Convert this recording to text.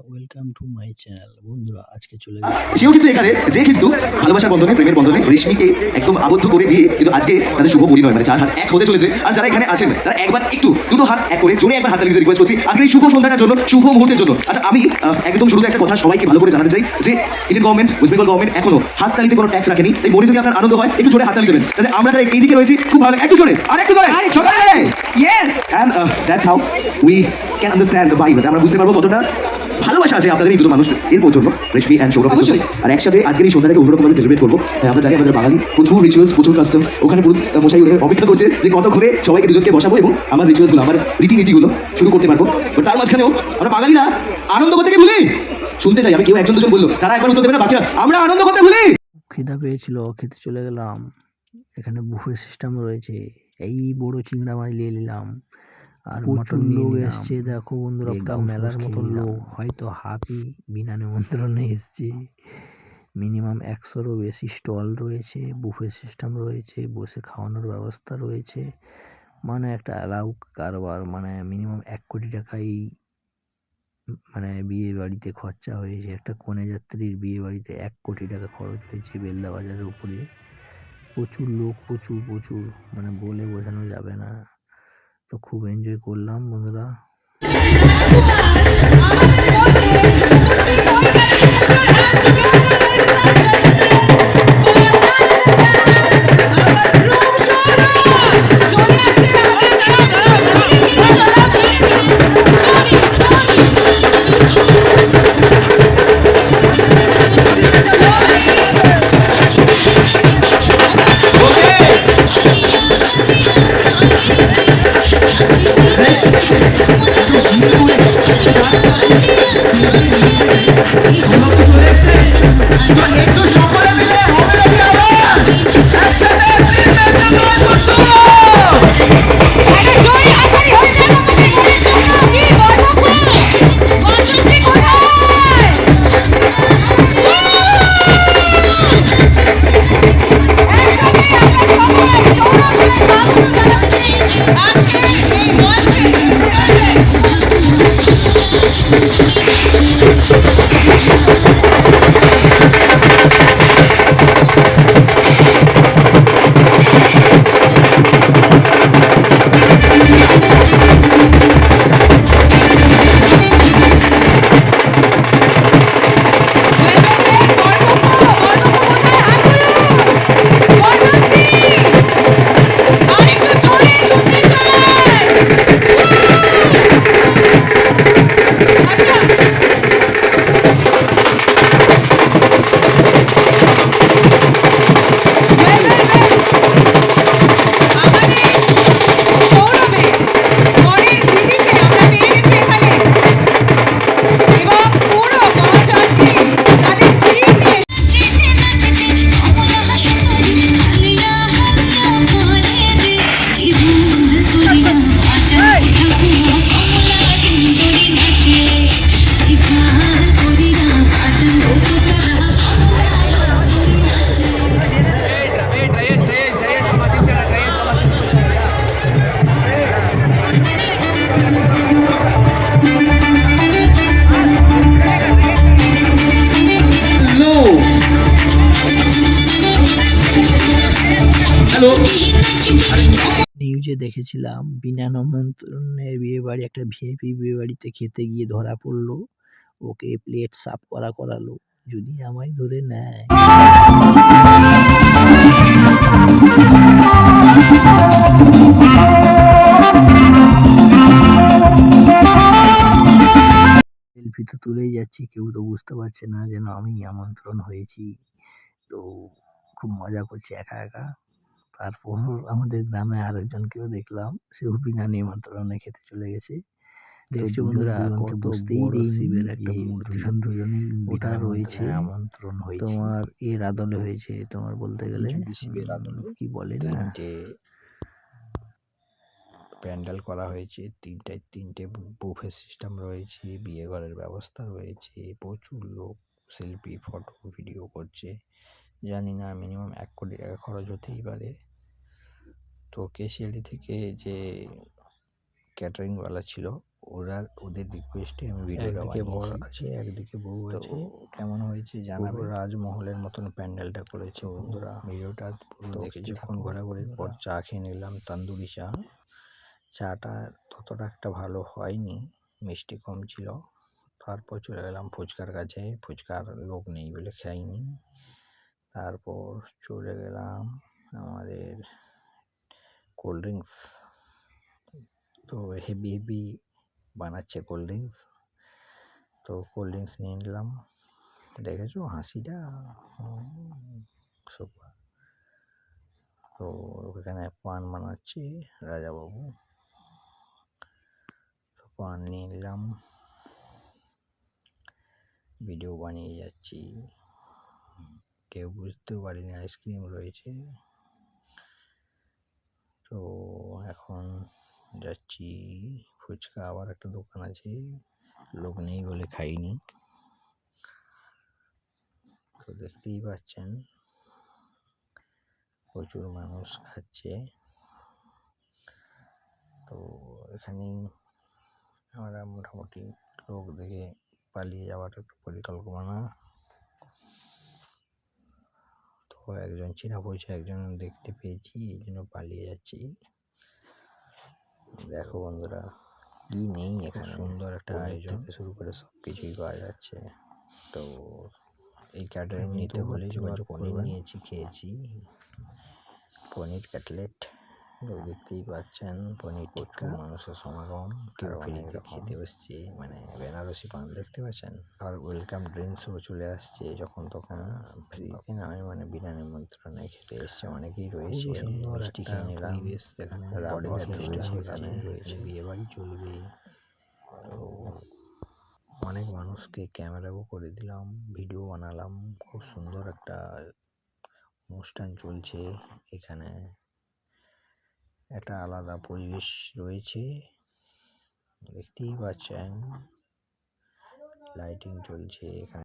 Welcome to my channel. বন্ধুরা আজকে চলে গেলাম সেও কিন্তু এখানে যে কিন্তু ভালোবাসার বন্ধনে প্রেমের বন্ধনে রেশমিকে একদম আবদ্ধ করে দিয়ে কিন্তু আজকে তাদের শুভ পরিণয় মানে 4 হাত এক হতে চলেছে। আর যারা এখানে আছেন তারা একবার একটু দুটো হাত এক করে জোরে একবার হাততালি দিতে রিকোয়েস্ট করছি আজকের এই শুভ সন্ধ্যাটার জন্য, শুভ মুহূর্তের জন্য। আচ্ছা আমি একদম শুরুতে একটা কথা সবাইকে ভালো করে জানাতে চাই যে Indian government, West Bengal government এখনো হাততালিতে কোনো ট্যাক্স রাখেনি। এই মনে যদি আপনার আনন্দ হয় একটু জোরে হাততালি দেবেন, তাহলে আমরা যারা এই দিকে রয়েছি খুব ভালো লাগে। একটু জোরে আর একটু জোরে সকালে। Yes. And that's how we can understand the vibe. আমরা বুঝতে পারবো কতটা ভালোবাসা আছে আপনাদের এই দুটো মানুষ এর জন্য, রেশমি অ্যান্ড সৌরভ। অবশ্যই। আর একসাথে আজকের এই সন্ধ্যাটাকে অন্যরকমভাবে সেলিব্রেট করবো। আমরা জানি আমাদের বাঙালি প্রচুর রিচুয়ালস, প্রচুর কাস্টমস। ওখানে পুরো মশাই ওদের অপেক্ষা করছে যে কতক্ষণে সবাইকে দুজনকে বসাবো এবং আমার রিচুয়ালসগুলো, আমার রীতিনীতিগুলো শুরু করতে পারবো। বাট তার মাঝখানেও আমরা বাঙালিরা আনন্দ করতে কি ভুলি? শুনতে চাই আমি, কেউ একজন দুজন বললো, তারা একবার উত্তর দেবে না, বাকিরা আমরা আনন্দ করতে ভুলি। খিদা পেয়েছিল, খেতে চলে গেলাম। এখানে বুফে সিস্টেম রয়েছে। এই বড় চিংড়া মাছ নিয়ে নিলাম আর মটন লোক এসছে। দেখো বন্ধুরা পুরো মেলার মতন লোক, হয়তো হাফই বিনা নিমন্ত্রণে এসছে। মিনিমাম 100-রও বেশি স্টল রয়েছে, বুফে সিস্টেম রয়েছে, বসে খাওয়ানোর ব্যবস্থা রয়েছে। মানে একটা অ্যালাউ কারবার, মানে মিনিমাম 1 কোটি টাকাই মানে বিয়ে বাড়িতে খরচা হয়েছে। একটা কনে যাত্রীর বিয়ে বাড়িতে 1 কোটি টাকা খরচ হয়েছে বেলদা বাজারের উপরে। প্রচুর লোক, প্রচুর প্রচুর, মানে বলে বোঝানো যাবে না। তো খুব এনজয় করলাম বন্ধুরা। নিউজে দেখেছিলাম বিনা নিমন্ত্রণে বিয়ে বাড়ি, একটা ভিআইপি বিয়ে বাড়িতে খেতে গিয়ে ধরা পড়লো। ওকে প্লেট সাফ করালো, যদি আমায় ধরে নেয়। সেলফি তো তুলেই যাচ্ছি, কেউ তো বুঝতে পারছে না যেন আমি আমন্ত্রণ হয়েছি। তো খুব মজা করছি একা একা। তারপর আমাদের গ্রামে আরেকজনকেও দেখলাম, সেও বিনা নিমন্ত্রণে খেতে চলে গেছে। দেখছো বন্ধুরা, কত বড় শিবের একটা মূর্তি, ওটা রয়েছে আমন্ত্রণ হয়েছে তোমার এর আদলে হয়েছে, তোমার বলতে গেলে শিবের আদলে কি বলে না, প্যান্ডেল করা হয়েছে। তিনটে বুফে সিস্টেম রয়েছে, বিয়ে ঘরের ব্যবস্থা রয়েছে, প্রচুর লোক সেলফি, ফটো, ভিডিও করছে। জানি না মিনিমাম 1 কোটি টাকা খরচ হতেই পারে। তো কেশিয়ালি থেকে যে ক্যাটারিংওয়ালা ছিল, ওদের রিকোয়েস্টে আমি ভিডিওটা একদিকে বর বানিয়েছি। আছে, একদিকে বউ তো আছে। কেমন হয়েছে পুরো জানাবে। রাজমহলের মতন প্যান্ডেলটা করেছে তো বন্ধুরা। ভিডিওটা পুরো তো দেখতে কিছুক্ষণ থাকো ঘোরাঘুরির পর বন্ধুরা। চা খেয়ে নিলাম, তন্দুরি চা। চাটা ততটা একটা ভালো হয়নি, মিষ্টি কম ছিল। তারপর চলে গেলাম ফুচকার কাছে, ফুচকার লোক নেই বলে খাইনি। তারপর চলে গেলাম আমাদের কোল্ড ড্রিঙ্কস। তো হেভি হেভি বানাচ্ছে কোল্ড ড্রিঙ্কস। তো কোল্ড ড্রিঙ্কস নিয়ে নিলাম। দেখেছো হাসিটা, সুপার। তো ওখানে পান বানাচ্ছে রাজাবাবু, তো পান নিয়ে নিলাম, ভিডিও বানিয়ে যাচ্ছি। কেউ বুঝতেও পারিনি আইসক্রিম রয়েছে। তো এখন যাচ্ছি ফুচকা, আবার একটা দোকান আছে, লোক নেই বলে খাইনি। তো দেখতেই পাচ্ছেন প্রচুর মানুষ খাচ্ছে। তো এখানেই আমরা মোটামুটি লোক দেখে পালিয়ে যাওয়ার একটা পরিকল্পনা। তো একজন চেনা পরিচয় একজন দেখতে পেয়েছি, এই জন্য পালিয়ে যাচ্ছি। দেখো বন্ধুরা কি নেই এখানে, সুন্দর একটা আয়োজন থেকে শুরু করে সব কিছুই পাওয়া যাচ্ছে। তো এই ক্যাটারিং নিতে হলে যোগাযোগ পনির নিয়েছি, খেয়েছি পনির কাটলেট। দেখতেই পাচ্ছেন পনির টিক্কা, মানুষের সমাগম, কেউ ফ্রিতে খেতে বসছে, মানে বেনারসি পান দেখতে পাচ্ছেন। আর ওয়েলকাম ড্রিঙ্কসও চলে আসছে যখন তখন ফ্রিতে নয়, মানে বিনা নিমন্ত্রণে খেতে এসছে অনেকেই রয়েছে। মিষ্টি খেয়ে নিলাম, এখানে বডিগার্ড রয়েছে, এখানে রয়েছে, বিয়ে বাড়ি চলবে। তো অনেক মানুষকে ক্যামেরাও করে দিলাম, ভিডিও বানালাম। খুব সুন্দর একটা অনুষ্ঠান চলছে এখানে, একটা আলাদা পরিবেশ রয়েছে, দেখতেই পাচ্ছেন লাইটিং চলছে এখানে।